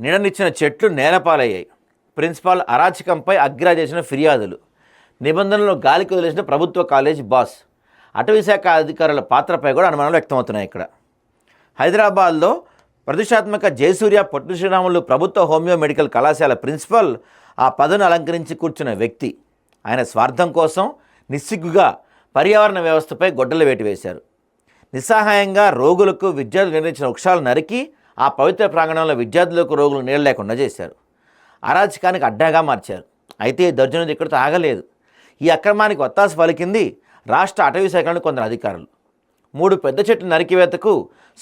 నీడనిచ్చిన చెట్లు నేలపాలయ్యాయి. ప్రిన్సిపాల్ అరాచకంపై అగ్రా చేసిన ఫిర్యాదులు. నిబంధనలు గాలికి వదిలేసిన ప్రభుత్వ కాలేజ్ బాస్. అటవీశాఖ అధికారుల పాత్రపై కూడా అనుమానాలు వ్యక్తమవుతున్నాయి. ఇక్కడ హైదరాబాద్లో ప్రతిష్టాత్మక జయసూర్య పొట్టి శ్రీరాములు ప్రభుత్వ హోమియో మెడికల్ కళాశాల ప్రిన్సిపల్ ఆ పదవిని అలంకరించి కూర్చున్న వ్యక్తి. ఆయన స్వార్థం కోసం నిస్సిగ్గుగా పర్యావరణ వ్యవస్థపై గొడ్డలు వేటు వేశారు. నిస్సహాయంగా రోగులకు విద్యార్థులు నిర్ణయించిన వృక్షాలు నరికి ఆ పవిత్ర ప్రాంగణంలో విద్యార్థులకు రోగులు నీళ్ళు లేకుండా చేశారు. అరాచకానికి అడ్డాగా మార్చారు. అయితే దర్జనది ఇక్కడితో ఆగలేదు. ఈ అక్రమానికి ఒత్తాస పలికింది రాష్ట్ర అటవీ శాఖలోని కొందరు అధికారులు. 3 పెద్ద చెట్ల నరికివేతకు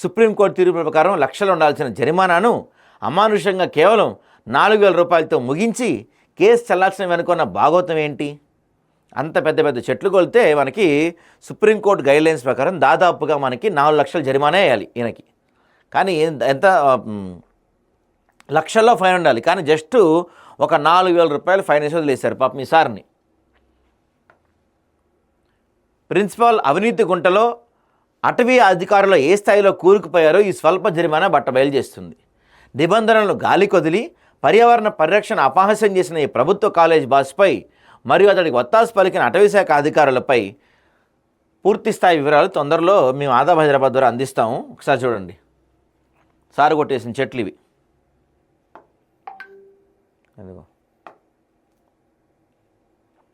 సుప్రీంకోర్టు తీర్పు ప్రకారం లక్షలు ఉండాల్సిన జరిమానాను అమానుషంగా కేవలం 4,000 రూపాయలతో ముగించి కేసు చెల్లాల్సిన వెనుకున్న భాగోతం ఏంటి? అంత పెద్ద పెద్ద చెట్లు కొలితే మనకి సుప్రీంకోర్టు గైడ్లైన్స్ ప్రకారం దాదాపుగా మనకి 4 లక్షల జరిమానా వేయాలి ఈయనకి. కానీ ఎంత లక్షల్లో ఫైన్ ఉండాలి. కానీ జస్ట్ ఒక 4,000 రూపాయలు ఫైన్ వేసి వదిలేశారు పాపం ఈ సార్ని. ప్రిన్సిపాల్ అవినీతి గుంటలో అటవీ అధికారులు ఏ స్థాయిలో కూరుకుపోయారో ఈ స్వల్ప జరిమానా బట్టబయలు చేస్తుంది. నిబంధనలను గాలి కొదిలి పర్యావరణ పరిరక్షణ అపహాస్యం చేసిన ఈ ప్రభుత్వ కాలేజ్ బాస్పై మరియు అతడికి ఒత్తాసు పలికిన అటవీశాఖ అధికారులపై పూర్తి స్థాయి వివరాలు తొందరలో మేము ఆదాబ్ హైదరాబాద్ ద్వారా అందిస్తాము. ఒకసారి చూడండి. సారు కొట్టేసిన చెట్లు ఇవి.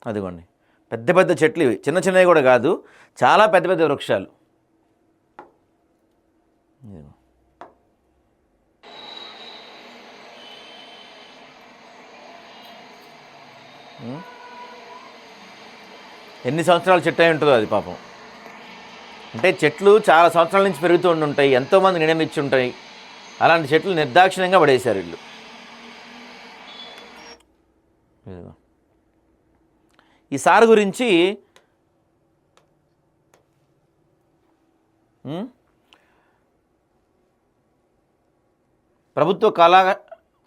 అదిగోండి, పెద్ద పెద్ద చెట్లు ఇవి. చిన్న చిన్నవి కూడా కాదు, చాలా పెద్ద పెద్ద వృక్షాలు. ఎన్ని సంవత్సరాల చెట్టు అయి ఉంటుందో అది పాపం. అంటే చెట్లు చాలా సంవత్సరాల నుంచి పెరుగుతూ ఉంటాయి, ఎంతోమంది నీడనిచ్చి ఉంటాయి. అలాంటి చెట్లు నిర్దాక్షిణ్యంగా పడేశారు వీళ్ళు. ఈ సార్ గురించి ప్రభుత్వ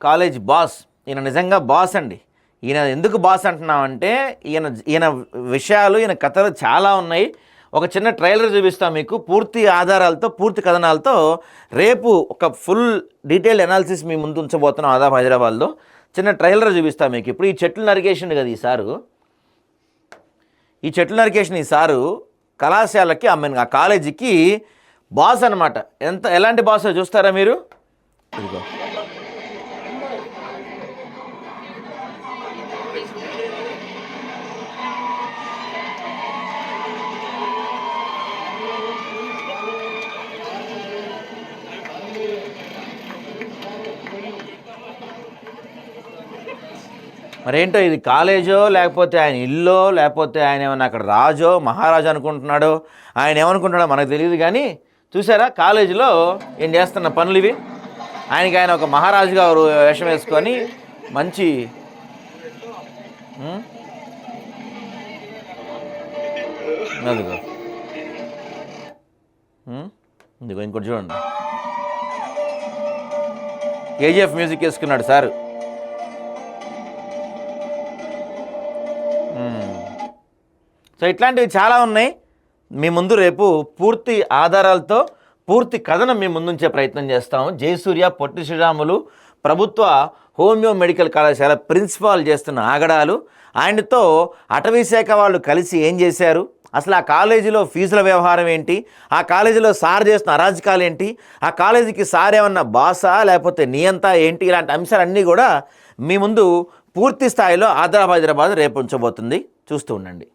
కాలేజ్ బాస్, ఈయన నిజంగా బాస్ అండి. ఈయన ఎందుకు బాస్ అంటున్నామంటే ఈయన విషయాలు, ఈయన కథలు చాలా ఉన్నాయి. ఒక చిన్న ట్రైలర్ చూపిస్తాం మీకు, పూర్తి ఆధారాలతో, పూర్తి కథనాలతో. రేపు ఒక ఫుల్ డీటెయిల్డ్ అనాలిసిస్ మీ ముందు ఉంచబోతున్నాం ఆదాబ్ హైదరాబాద్లో. చిన్న ట్రైలర్ చూపిస్తాం మీకు. ఇప్పుడు ఈ చెట్లు నరికేషన్ కదా ఈసారు, ఈ చెట్లు నరికేషన్ ఈసారు కళాశాలకి ఆ కాలేజీకి బాస్ అనమాట. ఎలాంటి బాస్ చూస్తారా మీరు? ఇదిగో మరేంటో ఇది కాలేజో, లేకపోతే ఆయన ఇల్లో, లేకపోతే ఆయన ఏమన్నా అక్కడ రాజో మహారాజు అనుకుంటున్నాడో, ఆయన ఏమనుకుంటున్నాడో మనకు తెలియదు. కానీ చూసారా కాలేజీలో ఏం చేస్తున్న పనులు ఇవి. ఆయనకి ఆయన ఒక మహారాజుగా వేషం వేసుకొని మంచి అదిగో ఇదిగో ఇంకోటి చూడండి, కేజీఎఫ్ మ్యూజిక్ వేసుకున్నాడు సార్. సో ఇట్లాంటివి చాలా ఉన్నాయి. మీ ముందు రేపు పూర్తి ఆధారాలతో పూర్తి కథనం మీ ముందుంచే ప్రయత్నం చేస్తాము. జయసూర్య పొట్టి శ్రీరాములు ప్రభుత్వ హోమియో మెడికల్ కళాశాల ప్రిన్సిపాల్ చేస్తున్న ఆగడాలు, ఆయనతో అటవీ శాఖ వాళ్ళు కలిసి ఏం చేశారు, అసలు ఆ కాలేజీలో ఫీజుల వ్యవహారం ఏంటి, ఆ కాలేజీలో సార్ చేస్తున్న అరాజకాలు ఏంటి, ఆ కాలేజీకి సార్ ఏమన్నా బాసా లేకపోతే నియంత ఏంటి, ఇలాంటి అంశాలన్నీ కూడా మీ ముందు పూర్తి స్థాయిలో ఆదాబ్ హైదరాబాద్ రేపు ఉంచబోతుంది. చూస్తూ ఉండండి.